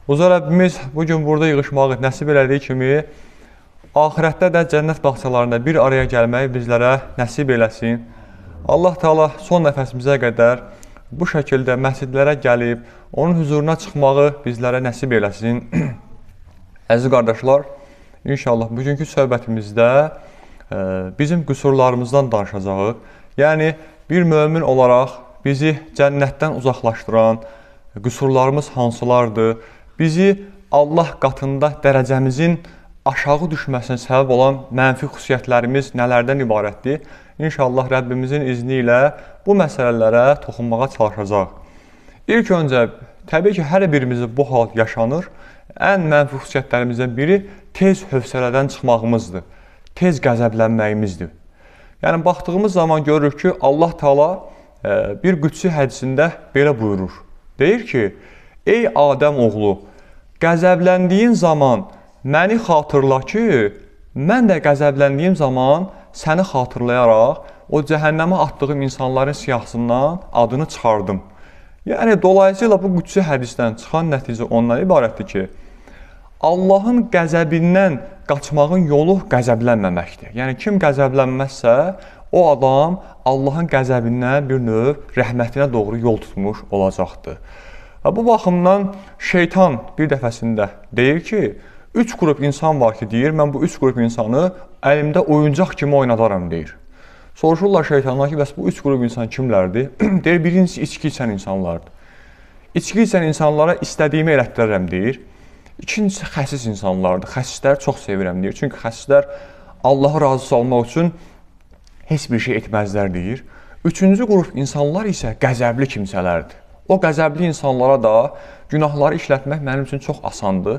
Uca Rəbbimiz bugün burada yığışmağı nəsib elədiyi kimi, axirətdə də cənnət bağçalarında bir araya gəlməyi bizlərə nəsib eləsin. Allah Teala son nəfəsimizə qədər bu şəkildə məscidlərə gəlib, onun huzuruna çıxmağı bizlərə nəsib eləsin. Əziz qardaşlar, inşallah bugünkü söhbətimizdə bizim qüsurlarımızdan danışacağıq. Yəni, bir mömin olaraq bizi cənnətdən uzaqlaşdıran qüsurlarımız hansılardır? Bizi Allah qatında dərəcəmizin aşağı düşməsinə səbəb olan mənfi xüsusiyyətlərimiz nələrdən ibarətdir? İnşallah Rəbbimizin izni ilə bu məsələlərə toxunmağa çalışacaq. İlk öncə, təbii ki, hər birimizdə bu hal yaşanır. Ən mənfi xüsusiyyətlərimizdən biri tez hövsələdən çıxmağımızdır, tez qəzəblənməyimizdir. Yəni, baxdığımız zaman görürük ki, Allah Teala bir qüdsi hədisində belə buyurur. Deyir ki, ey Adəm oğlu, qəzəbləndiyin zaman məni xatırla ki, mən də qəzəbləndiyim zaman səni xatırlayaraq o cəhənnəmə atdığım insanların siyahısından adını çıxardım. Yəni, dolayısıyla bu qüdsi hədisdən çıxan nəticə ondan ibarətdir ki, Allahın qəzəbindən qaçmağın yolu qəzəblənməməkdir. Yəni, kim qəzəblənməzsə, o adam Allahın qəzəbindən bir növ rəhmətinə doğru yol tutmuş olacaqdır. Bu baxımdan şeytan bir dəfəsində deyir ki, 3 qrup insan var ki, deyir, mən bu 3 qrup insanı əlimdə oyuncaq kimi oynadaram, deyir. Soruşurlar şeytanlar ki, bəs bu 3 qrup insan kimlərdir? Deyir, birincisi içki içən insanlardır. İçki içən insanlara istədiyimi elətdirərəm, deyir. İkincisi xəsis insanlardır. Xəsisləri çox sevirəm, deyir. Çünki xəsislər Allahı razı salmaq üçün heç bir şey etməzlər, deyir. Üçüncü qrup insanlar isə qəzəbli kimsələrdir. O qəzəbli insanlara da günahları işlətmək mənim üçün çox asandır.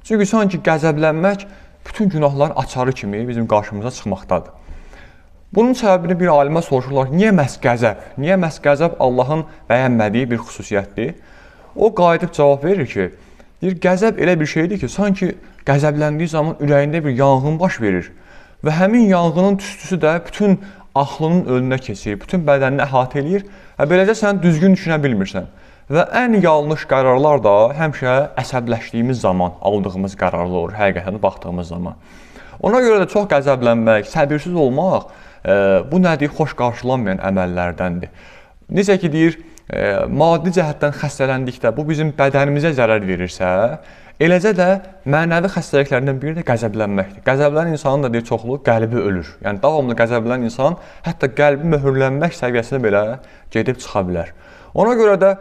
Çünki sanki qəzəblənmək bütün günahların açarı kimi bizim qarşımıza çıxmaqdadır. Bunun səbəbini bir alimə soruşurlar, niyə məhz qəzəb? Niyə məhz qəzəb Allahın bəyənmədiyi bir xüsusiyyətdir? O qayıdıb cavab verir ki, deyir, qəzəb elə bir şeydir ki, sanki qəzəbləndiyi zaman ürəyində bir yanğın baş verir və həmin yanğının tüstüsü də bütün axlının önünə keçir, bütün bədənini əhatə eləyir və beləcə sən düzgün düşünə bilmirsən. Və ən yanlış qərarlar da həmişə əsəbləşdiyimiz zaman aldığımız qərarlar olur, həqiqətən baxdığımız zaman. Ona görə də çox qəzəblənmək, səbirsiz olmaq, bu nədir, xoş qarşılanmayan əməllərdəndir. Necə ki, deyir, maddi cəhətdən xəstələndikdə bu bizim bədənimizə zərər verirsə, eləcə də mənəvi xəstəliklərindən biri də qəzəblənməkdir. Qəzəblənən insanın da deyir, çoxluğu qəlbi ölür. Yəni, davamlı qəzəblənən insan hətta qəlbi möhürlənmək səviyyəsinə belə gedib çıxa bilər. Ona görə də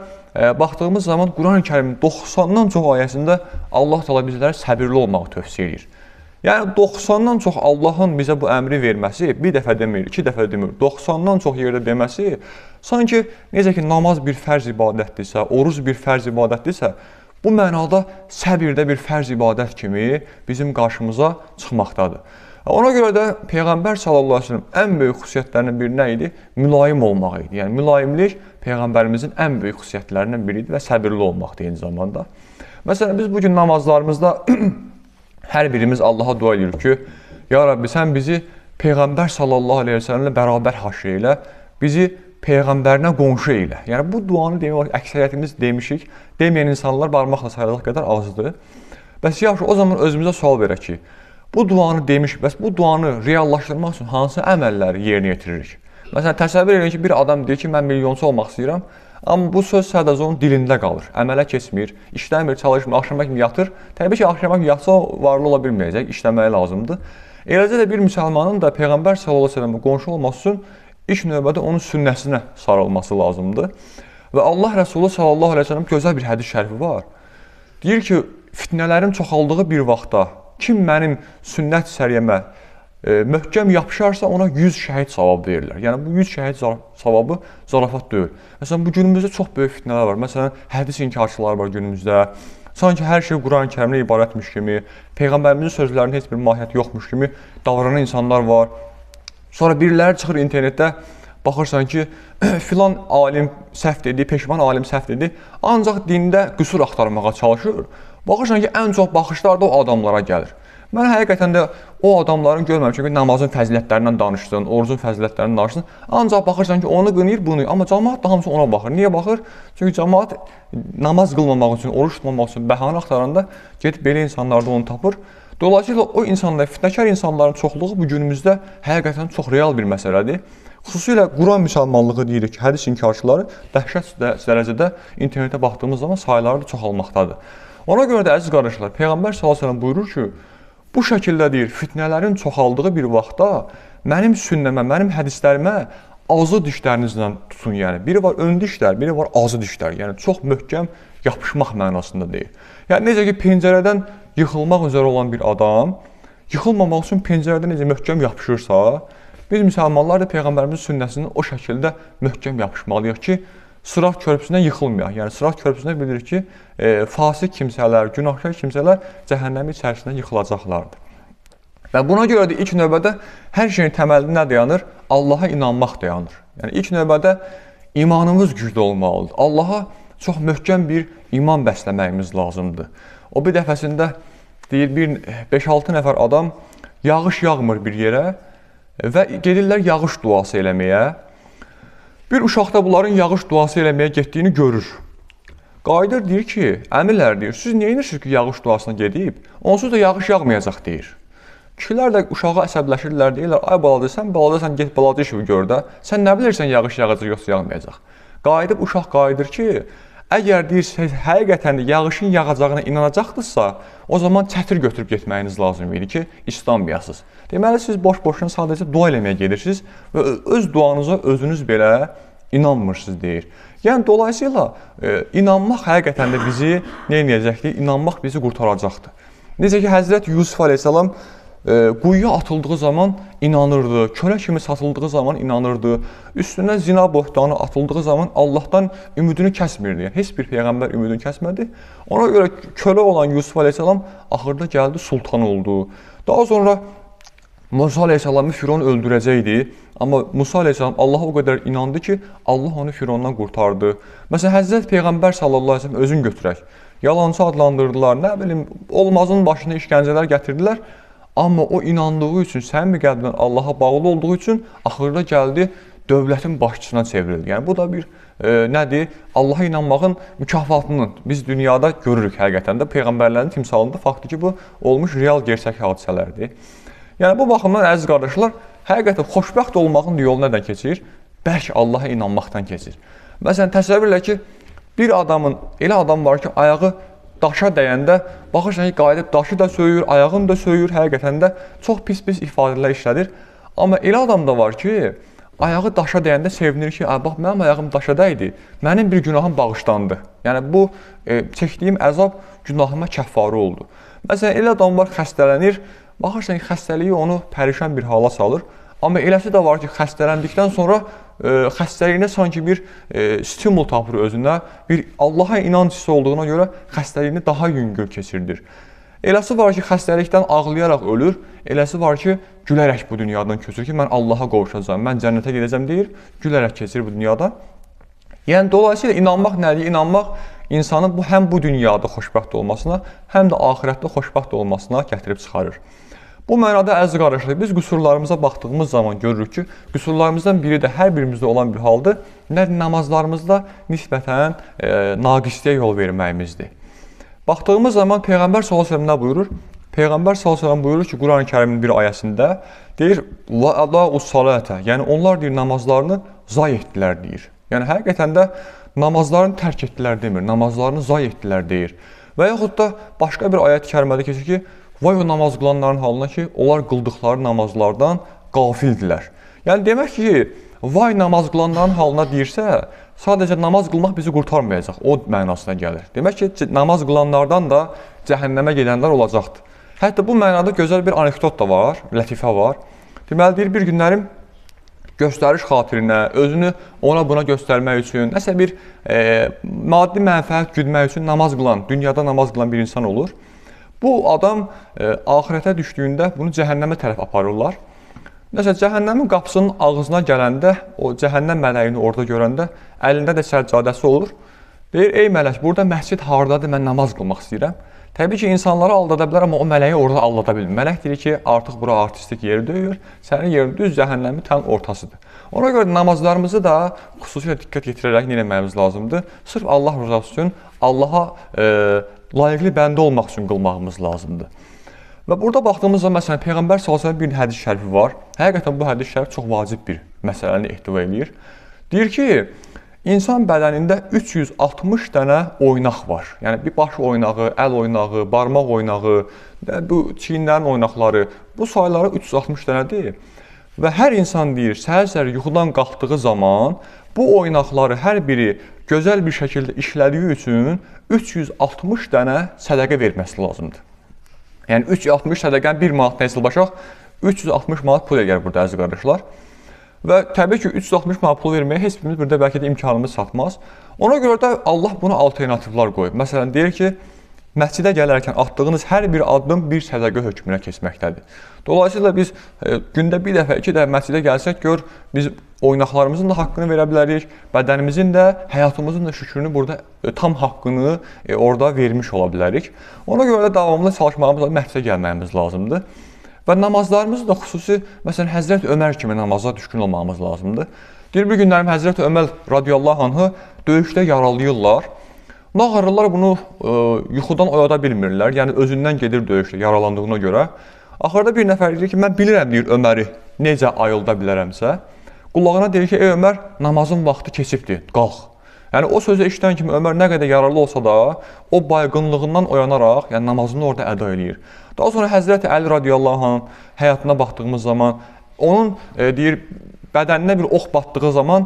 baxdığımız zaman Quran-ı Kərimin 90-dan çox ayəsində Allah Teala bizlərə səbirli olmağı tövsiyə edir. Yəni, 90-dan çox Allahın bizə bu əmri verməsi, bir dəfə demir, 2 dəfə demir, 90-dan çox yerdə deməsi, sanki necə ki, namaz bir fərz ibadətdirsə, oruz bir fərz ibadətdirsə, bu mənada səbir də bir fərz ibadət kimi bizim qarşımıza çıxmaqdadır. Ona görə də Peyğəmbər sallallahu əleyhi və səlləm ən böyük xüsusiyyətlərindən biri nə idi? Mülayim olmaq idi. Yəni, mülayimlik Peyğəmbərimizin ən böyük xüsusiyyətlərindən biri idi və səbirli olmaqdır eyni zamanda. Məsələn, biz bugün namazlarımızda hər birimiz Allaha dua edirik ki, ya Rabbi, sən bizi Peyğəmbər sallallahu əleyhi və səlləmlə bərabər haşr elə, bizi Peyğəmbərinə qonşu elə. Yəni, bu duanı demək, əksəriyyətimiz demişik, deməyən insanlar barmaqla sayılacaq qədər azdır. Bəs yaxşı, o zaman özümüzə sual verək ki, bu duanı demişik, bəs bu duanı reallaşdırmaq üçün hansı əməlləri yerinə yetiririk? Məsələn, təsəvvür edin ki, bir adam deyir ki, mən milyonçu olmaq istəyirəm, amma bu söz sadəcə onun dilində qalır, əmələ keçmir, işləmir, çalışmır, axşama kimi yatır. Təbii ki, axşama kimi yatsa varlı ola bilməyəcək, işləməyə lazımdır. Eləcə də bir müsəlmanın da Peyğəmbər sallallahu əleyhi və səlləmə qonşu olması üçün ilk növbədə onun sünnəsinə sarılması lazımdır. Və Allah Rəsulü sallallahu əleyhi və səlləm gözəl bir hədis şərifi var. Deyir ki, fitnələrin çoxaldığı bir vaxtda kim mənim sünnət səriyəmə möhkəm yapışarsa, ona 100 şəhid savabı verirlər. Yəni, bu 100 şəhid savabı zarafat deyil. Məsələn, bu günümüzdə çox böyük fitnələr var. Məsələn, hədis inkarçıları var günümüzdə. Sanki hər şey Quran-ı Kərimlə ibarətmiş kimi, Peyğəmbərimizin sözlərinin heç bir mahiyyəti yoxmuş kimi davranan insanlar var. Sonra biriləri çıxır internetdə, baxırsan ki, filan alim səhv dedi, peşman alim səhv dedi, ancaq dində qüsur axtarmağa çalışır. Baxırsan ki, ən çox baxışlar da o adamlara gəlir. Mən həqiqətən də o adamların görməmişəm ki, namazın fəzilətlərindən danışsın, orucun fəzilətlərindən danışsın. Ancaq baxırsan ki, onu qınayır, bunu. Amma cəmaət da hamısı ona baxır. Niyə baxır? Çünki cəmaət namaz qılmamaq üçün, oruç tutmamaq üçün bəhanə axtaranda gedib belə insanlarda onu tapır. Dolayısıyla o insanlar, fitnəkar insanların çoxluğu bu günümüzdə həqiqətən çox real bir məsələdir. Xüsusilə Quran müsəlmanlığı deyirik ki, hədis inkarçıları dəhşət dərəcədə internetə baxdığımız zaman sayıları da çoxalmaqdadır. Ona görə də əziz qardaşlar, Peyğəmbər s.ə.v buyurur ki, bu şəkildə deyir, fitnələrin çoxaldığı bir vaxtda mənim sünnəmə, mənim hədislərimə azı dişlərinizlə tutun. Yəni, biri var ön dişlər, biri var azı dişlər. Yəni, çox möhkəm yapışmaq mənasında deyir. Yəni, necə ki, pəncərədən yıxılmaq üzrə olan bir adam, yıxılmamaq üçün pəncərədən necə möhkəm yapışırsa, biz müsəlmanlar da Peyğəmbərimizin sünnəsindən o şəkildə möhkəm yapışmalıyıq ki, Sırat körpüsündən yıxılmayaq. Yəni, Sırat körpüsündə bilir ki, fasik kimsələr, günahkar kimsələr cəhənnəmin içərisində yıxılacaqlardır. Və buna görə də ilk növbədə hər şeyin təməlində nə dayanır? Allaha inanmaq dayanır. Yəni, ilk növbədə imanımız güclü olmalıdır. Allaha çox möhkəm bir iman bəsləməyimiz lazımdır. O bir dəfəsində deyir, 5-6 nəfər adam yağış yağmır bir yerə və gedirlər yağış duası eləməyə. Bir uşaq da bunların yağış duası eləməyə getdiyini görür. Qayıdır, deyir ki, əmilər deyir, siz niyə inirsiniz ki, yağış duasına gedib? Onsuz da yağış yağmayacaq deyir. Kişilər də uşağa əsəbləşirlər, deyirlər, ay balaca, sən balacasan, get balaca işi gör də, sən nə bilirsən yağış yağacaq, yoxsa yağmayacaq. Qayıdıb uşaq qayıdır ki, əgər deyirsiniz, həqiqətən də yağışın yağacağına inanacaqdırsa, o zaman çətir götürüb getməyiniz lazım idi ki, islanmayasınız. Deməli, siz boş-boşuna sadəcə dua eləməyə gedirsiniz və öz duanıza özünüz belə inanmırsınız deyir. Yəni, dolayısıyla inanmaq həqiqətən də bizi nə edəcəkdir? İnanmaq bizi qurtaracaqdır. Necə ki, Həzrət Yusuf Aleyhisselam quyuya atıldığı zaman inanırdı, kölə kimi satıldığı zaman inanırdı, üstünə zina bohtanı atıldığı zaman Allahdan ümidini kəsmirdi. Yəni, heç bir Peyğəmbər ümidini kəsmədi. Ona görə kölə olan Yusuf Aleyhisselam axırda gəldi, sultan oldu. Daha sonra Musa Aleyhisselamı Firon öldürəcəkdi. Amma Musa Aleyhisselam Allaha o qədər inandı ki, Allah onu Firondan qurtardı. Məsələn, Həzrət Peyğəmbər sallallahu aleyhi ve sellem özün götürək. Yalancı adlandırdılar, nə bilim, olmazın başına işgəncələr gətirdilər. Amma o inandığı üçün, səmimi qəlbdən Allaha bağlı olduğu üçün axırda gəldi, dövlətin başçısına çevrildi. Yəni, bu da bir nədir? Allaha inanmağın mükafatını biz dünyada görürük həqiqətən də. Peyğəmbərlərin timsalında faktiki bu olmuş real gerçək hadisələrdir. Yəni, bu baxımdan əziz qardaşlar, həqiqətən xoşbəxt olmağın yolu nədən keçir? Bəlkə Allaha inanmaqdan keçir. Məsələn, təsəvvür elə ki, bir adamın, elə adam var ki, ayağı daşa dəyəndə, baxırsan ki, qayıdıb daşı da söyür, ayağını da söyür, həqiqətən də çox pis-pis ifadələr işlədir. Amma elə adam da var ki, ayağı daşa dəyəndə sevinir ki, bax, mənim ayağım daşa dəydi, mənim bir günahım bağışlandı. Yəni, bu çəkdiyim əzab günahıma kəffarı oldu. Məsələn, elə adam var, xəstələnir, baxırsan ki, xəstəliyi onu pərişan bir hala salır. Amma eləsi də var ki, xəstələndikdən sonra xəstəliyinə sanki bir stimul tapır özünə, bir Allaha inanc hissi olduğuna görə xəstəliyini daha yüngül keçirdir. Eləsi var ki, xəstəlikdən ağlayaraq ölür, eləsi var ki, gülərək bu dünyadan köçür ki, mən Allaha qovuşacağam, mən cənnətə gedəcəm deyir, gülərək keçir bu dünyadan. Yəni, dolayısıyla inanmaq nədir? İnanmaq insanın həm bu dünyada xoşbəxt olmasına, həm də axirətdə xoşbəxt olmasına gətirib çıxarır. Bu mənada əziz qardaşlar, biz qüsurlarımıza baxdığımız zaman görürük ki, qüsurlarımızdan biri də hər birimizdə olan bir haldır, namazlarımızda nisbətən naqisliyə yol verməyimizdir. Baxdığımız zaman Peyğəmbər s.ə.v nə buyurur? Peyğəmbər s.ə.v buyurur ki, Quran-ı Kərimin bir ayəsində deyir, yəni onlar deyir, namazlarını zay etdilər deyir. Yəni, həqiqətən də namazlarını tərk etdilər demir, namazlarını zay etdilər deyir. Və yaxud da başqa bir ayət-i kərimədə keçir ki, vay o namaz qılanların halına ki, onlar qıldıqları namazlardan qafildilər. Yəni, demək ki, vay namaz qılanların halına deyirsə, sadəcə namaz qılmaq bizi qurtarmayacaq, o mənasına gəlir. Demək ki, namaz qılanlardan da cəhənnəmə gedənlər olacaqdır. Hətta bu mənada gözəl bir anekdot da var, lətifə var. Deməli, deyir, bir günlərim göstəriş xatirinə, özünü ona buna göstərmək üçün, nəsə bir maddi mənfəət güdmək üçün namaz qılan, dünyada namaz qılan bir insan olur. Bu adam axirətə düşdüyündə bunu cəhənnəmə tərəf aparırlar. Nəsə, cəhənnəmin qapısının ağzına gələndə, o cəhənnəm mələyini orada görəndə, əlində də səccadəsi olur. Deyir, ey mələk, burada məscid hardadır, mən namaz qılmaq istəyirəm. Təbii ki, insanları aldada bilər, amma o mələyi orada aldada bilmir. Mələk deyir ki, artıq bura artistik yer deyil, sənin yerin düz cəhənnəmin tam ortasıdır. Ona görə namazlarımızı da xüsusilə diqqət yetirərək nə etməyimiz lazımdır? Sırf Allah rızası üçün, Allaha layiqli bəndə olmaq üçün qılmağımız lazımdır. Və burada baxdığımız zaman, məsələn, Peyğəmbər sallallahu bir hədis şərifi var. Həqiqətən bu hədis şərif çox vacib bir məsələni ehtiva edir. Deyir ki, İnsan bədənində 360 dənə oynaq var. Yəni, bir baş oynağı, əl oynağı, barmaq oynağı, bu çiyinlərin oynaqları, bu sayıları 360 dənədir. Və hər insan deyir, səhər-səhər yuxudan qalxdığı zaman bu oynaqları hər biri gözəl bir şəkildə işlədiyi üçün 360 dənə sədəqə verməsi lazımdır. Yəni, 360 sədəqənin 1 manat nəsil başaq, 360 manat pul edir burada əziz qardaşlar. Və təbii ki, 360 manat pul verməyə heç birimiz burada bəlkə də imkanımız çatmaz. Ona görə də Allah buna alternativlər qoyub. Məsələn, deyir ki, məscidə gələrkən atdığınız hər bir addım bir sədəqə hökmünə keçməkdədir. Dolayısıyla biz gündə bir dəfə, 2 dəfə məscidə gəlsək, gör, biz oynaqlarımızın da haqqını verə bilərik, bədənimizin də, həyatımızın da şükrünü burada tam haqqını orada vermiş ola bilərik. Ona görə də davamlı çalışmağımız, məscidə gəlməyimiz lazımdır. Və namazlarımızı da xüsusi, məsələn, Həzrət Ömər kimi namaza düşkün olmağımız lazımdır. Deyir, bir günlərim Həzrət Ömər radiyallahu anhı döyüşdə yaralayırlar. Nağarırlar bunu yuxudan oyada bilmirlər, yəni özündən gedir döyüşdə yaralandığına görə. Axırda bir nəfər deyir ki, mən bilirəm, deyir, Öməri necə ayılda bilərəmsə. Qulağına deyir ki, ey Ömər, namazın vaxtı keçibdir, qalx. Yəni, o sözü eşidən kimi Ömər nə qədər yaralı olsa da, o baygınlığından oyanaraq, yəni namazını orada əda edir. Daha sonra Həzrəti Əli radiyallahu anh həyatına baxdığımız zaman, onun deyir, bədəninə bir ox batdığı zaman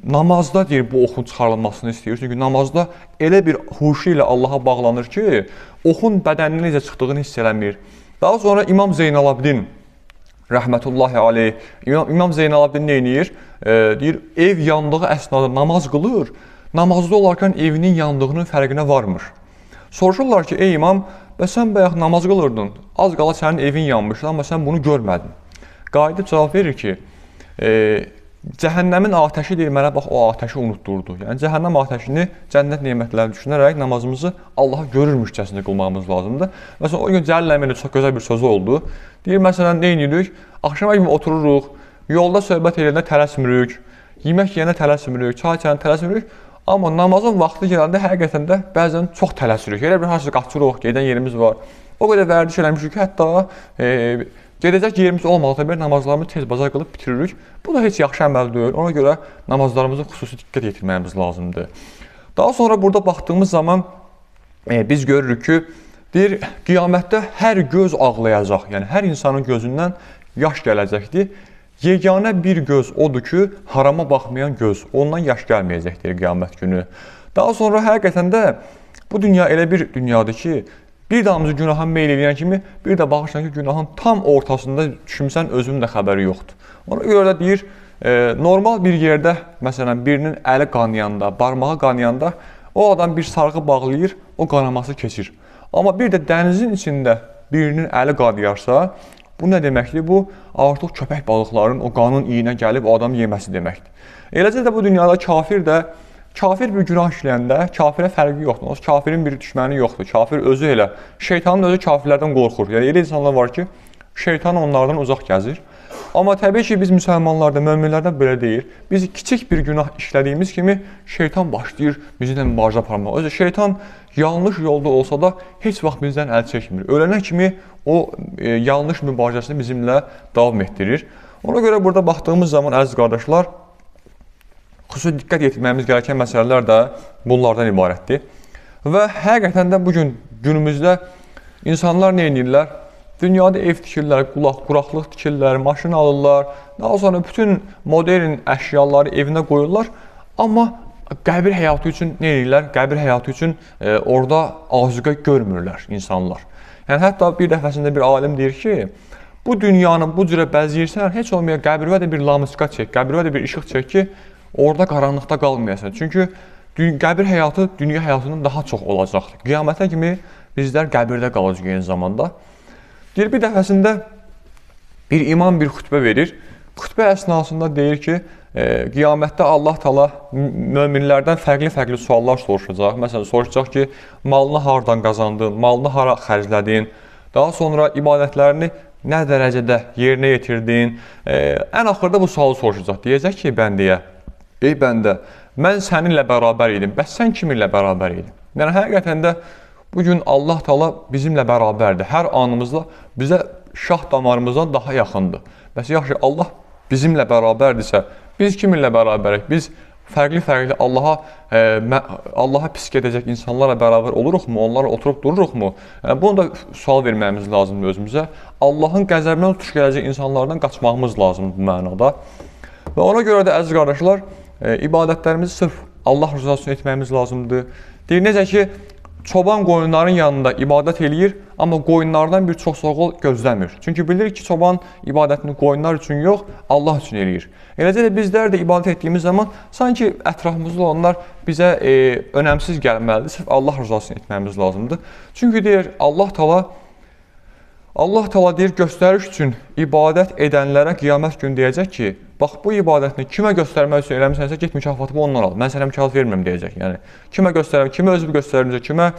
namazda deyir, bu oxun çıxarılmasını istəyir. Çünki namazda elə bir huşu ilə Allaha bağlanır ki, oxun bədəninin necə çıxdığını hiss eləmir. Daha sonra İmam Zeynalabdin rəhmətullahi aleyh, İmam Zeynalabdin nə edir? Deyir, ev yandığı əsnada namaz qılır, namazda olarkən evinin yandığının fərqinə varmır. Soruşurlar ki, ey imam, sən bayaq namaz qılırdın, az qala sənin evin yanmışdı, amma sən bunu görmədin. Qayıdıb cavab verir ki, cəhənnəmin atəşi deyir, mənə bax, o atəşi unutdurdu. Yəni, cəhənnəm atəşini cənnət nemətlərini düşünərək namazımızı Allaha görürmüşcəsində qılmağımız lazımdır. Məsələn, o gün Cəlil əminin çox gözəl bir sözü oldu. Deyir, məsələn, nə edirik? Axşama kimi otururuq, yolda söhbət edəndə tələsmirik, yemək yeyəndə tələsmirik, çay içəndə tələsmirik. Amma namazın vaxtı gələndə həqiqətən də bəzən çox tələsirik. Elə bir harcı qaçırıq, gedən yerimiz var. O qədər vərdiş eləmişik ki, hətta gedəcək yerimiz olmalıqda bir namazlarımızı tez bazar qılıb bitiririk. Bu da heç yaxşı əməl deyil. Ona görə namazlarımıza xüsusi diqqət yetirməyimiz lazımdır. Daha sonra burada baxdığımız zaman biz görürük ki, deyir, qiyamətdə hər göz ağlayacaq. Yəni, hər insanın gözündən yaş gələcəkdir. Yeganə bir göz odur ki, harama baxmayan göz, ondan yaş gəlməyəcəkdir qiyamət günü. Daha sonra həqiqətən də bu dünya elə bir dünyadır ki, bir damcı günaha meyl edən kimi, bir də baxırsan ki, günahın tam ortasında düşmüsən, özünün də xəbəri yoxdur. Ona görə də deyir, normal bir yerdə, məsələn, birinin əli qanayanda, barmağı qanayanda, o adam bir sarğı bağlayır, o qanaması keçir. Amma bir də dənizin içində birinin əli qanayarsa, bu nə deməkdir? Bu, artıq köpək balıqların o qanın iyinə gəlib o adamı yeməsi deməkdir. Eləcə də bu dünyada kafir bir günah işləyəndə kafirə fərqi yoxdur. O kafirin bir düşməni yoxdur. Kafir özü elə. Şeytanın özü kafirlərdən qorxur. Yəni, elə insanlar var ki, şeytan onlardan uzaq gəzir. Amma təbii ki, biz müsəlmanlarda, möminlərdə belə deyil. Biz kiçik bir günah işlədiyimiz kimi şeytan başlayır bizimlə mübarizə aparmağa. Özü şeytan yanlış yolda olsa da heç vaxt bizdən əl çəkmir. Ölənə kimi o yanlış mübarizəsini bizimlə davam etdirir. Ona görə burada baxdığımız zaman, əziz qardaşlar, xüsusi diqqət yetirməyimiz gerəkən məsələlər də bunlardan ibarətdir. Və həqiqətən də bugün günümüzdə insanlar nə edirlər? Dünyada ev tikirlər, quraqlıq tikirlər, maşın alırlar, daha sonra bütün modern əşyaları evinə qoyurlar. Amma qəbir həyatı üçün nə edirlər? Qəbir həyatı üçün orada azuqə görmürlər insanlar. Yəni, hətta bir dəfəsində bir alim deyir ki, bu dünyanı bu cürə bəzəyirsən, heç olmaya qəbirvə də bir lamıska çək, qəbirvə də bir işıq çək ki, orada qaranlıqda qalmayasan. Çünki qəbir həyatı dünya həyatından daha çox olacaqdır. Qiyamətə kimi bizlər qəbirdə qalacaq eyni zamanda. Deyir, bir dəfəsində bir imam bir xütbə verir. Xütbə əsnasında deyir ki, qiyamətdə Allah Taala möminlərdən fərqli-fərqli suallar soruşacaq. Məsələn, soruşacaq ki, malını hardan qazandın, malını hara xərclədin, daha sonra ibadətlərini nə dərəcədə yerinə yetirdin. Ən axırda bu sualı soruşacaq. Deyəcək ki, bəndəyə, ey bəndə, mən səninlə bərabər idim, bəs sən kiminlə bərabər idin? Yəni, həqiqətən də bugün Allah Taala bizimlə bərabərdir. Hər anımızda bizə şah damarımızdan daha yaxındır. Bəs yaxşı, Allah bizimlə bərabərdirsə, biz kiminlə bərabərək? Biz fərqli-fərqli Allaha pis gedəcək insanlarla bərabər oluruqmu? Onlarla oturub dururuqmu? Yəni, bunu da sual verməyimiz lazımdır özümüzə. Allahın qəzəbindən tutuş gələcək insanlardan qaçmağımız lazımdır bu mənada. Və ona görə də əziz qardaşlar, ibadətlərimizi sırf Allah rızası üçün etməyimiz lazımdır. Deyir, necə ki, çoban qoyunların yanında ibadət eləyir, amma qoyunlardan bir çox soğul gözləmir. Çünki bilir ki, çoban ibadətini qoyunlar üçün yox, Allah üçün eləyir. Eləcə də bizlər də ibadət etdiyimiz zaman sanki ətrafımızda olanlar bizə önəmsiz gəlməlidir. Sırf Allah rızasını etməyimiz lazımdır. Çünki deyir, Allah Taala deyir, göstəriş üçün ibadət edənlərə qiyamət günü deyəcək ki, bax, bu ibadətini kimə göstərmək üçün eləmisənsə, get mükafatımı ondan al. Mən sənə mükafat vermirəm deyəcək. Yəni, kimə göstərəm, kimə özümü göstərimsə, kimə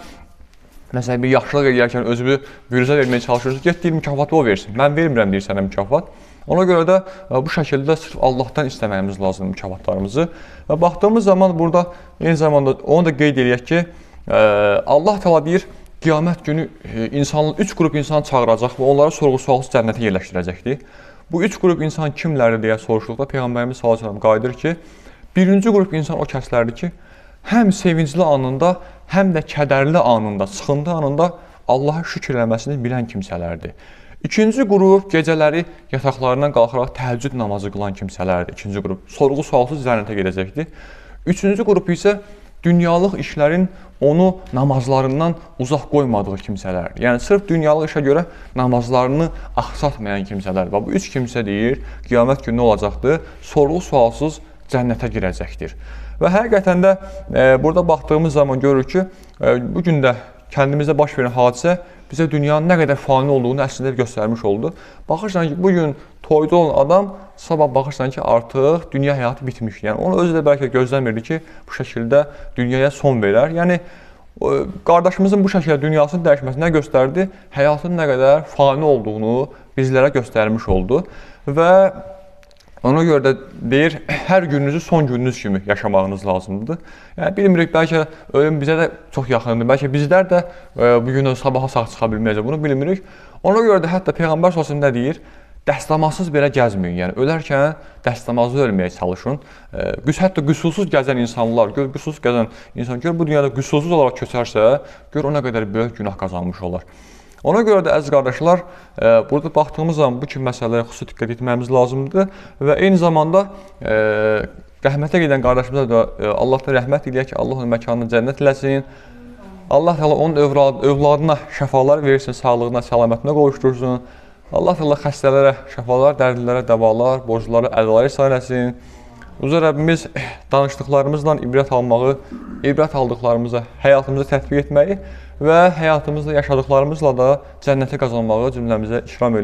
məsələn, bir yaxşılıq edərkən özümü bürüzə verməyə çalışırsa, get deyir, mükafatı o versin. Mən vermirəm deyir sənə mükafat. Ona görə də bu şəkildə sırf Allahdan istəməyimiz lazımdır mükafatlarımızı. Və baxdığımız zaman burada eyni zamanda onu da qeyd edək ki, Allah Taala deyir, qiyamət günü 3 qrup insan çağıracaq və onları sorğu-sualsız cənnətə yerləşdirəcəkdir. Bu 3 qrup insan kimlərdir deyə soruşduqda Peyğəmbərimiz sallallahu əleyhi və səlləm qayıdır ki, birinci qrup insan o kəslərdir ki, həm sevincli anında, həm də kədərli anında, sıxıntı anında Allaha şükür eləməsini bilən kimsələrdir. İkinci qrup gecələri yataqlarından qalxaraq təhəccüd namazı qılan kimsələrdir. İkinci qrup sorğu-sualsız cənnətə gedəcəkdir. Üçüncü qrup isə dünyalıq işlərin onu namazlarından uzaq qoymadığı kimsələrdir. Yəni, sırf dünyalıq işə görə namazlarını axsatmayan kimsələrdir. Bu üç kimsə deyir, qiyamət günü olacaqdır, sorğu-sualsız cənnətə girəcəkdir. Və həqiqətən də burada baxdığımız zaman görürük ki, bugün də kəndimizdə baş verən hadisə bizə dünyanın nə qədər fani olduğunu əslində göstərmiş oldu. Baxırsan ki, bugün toyda olan adam, sabah baxırsan ki, artıq dünya həyatı bitmişdir. Yəni, onu özü də bəlkə gözləmirdi ki, bu şəkildə dünyaya son verər. Yəni, qardaşımızın bu şəkildə dünyasını dəyişməsi nə göstərdi? Həyatın nə qədər fani olduğunu bizlərə göstərmiş oldu. Və ona görə də deyir, hər gününüzü son gününüz kimi yaşamağınız lazımdır. Yəni, bilmirik, bəlkə ölüm bizə də çox yaxındır. Bəlkə bizlər də bugün sabaha sağ çıxa bilməyəcək, bunu bilmirik. Ona görə də hətta Peyğəmbər sözündə deyir, dəstəmazsız belə gəzməyin. Yəni, ölərkən dəstəmazlı ölməyə çalışın. Hətta qüsulsuz gəzən insanlar, qüsulsuz gəzən insan gör, bu dünyada qüsulsuz olaraq köçərsə, gör o nə qədər böyük günah qazanmış olar. Ona görə də əziz qardaşlar, burada baxdığımız zaman bu kimi məsələlərə xüsusi diqqət etməyimiz lazımdır və eyni zamanda rəhmətə gedən qardaşımıza da Allah da rəhmət eləyək ki, Allah onun məkanını cənnət eləsin. Allah Teala onun övladına şəfalar versin, sağlığına, səlamətinə qovuştursun. Allah Teala xəstələrə şəfalar, dərdlilərə dəvalar, borclulara ədalar ihsan eləsin. Uca Rəbbimiz danışdıqlarımızla ibrət almağı, ibrət aldıqlarımızı həyatımıza tətbiq etməyi və həyatımızda yaşadıqlarımızla da cənnəti qazanmağı cümləmizə ikram eləsin.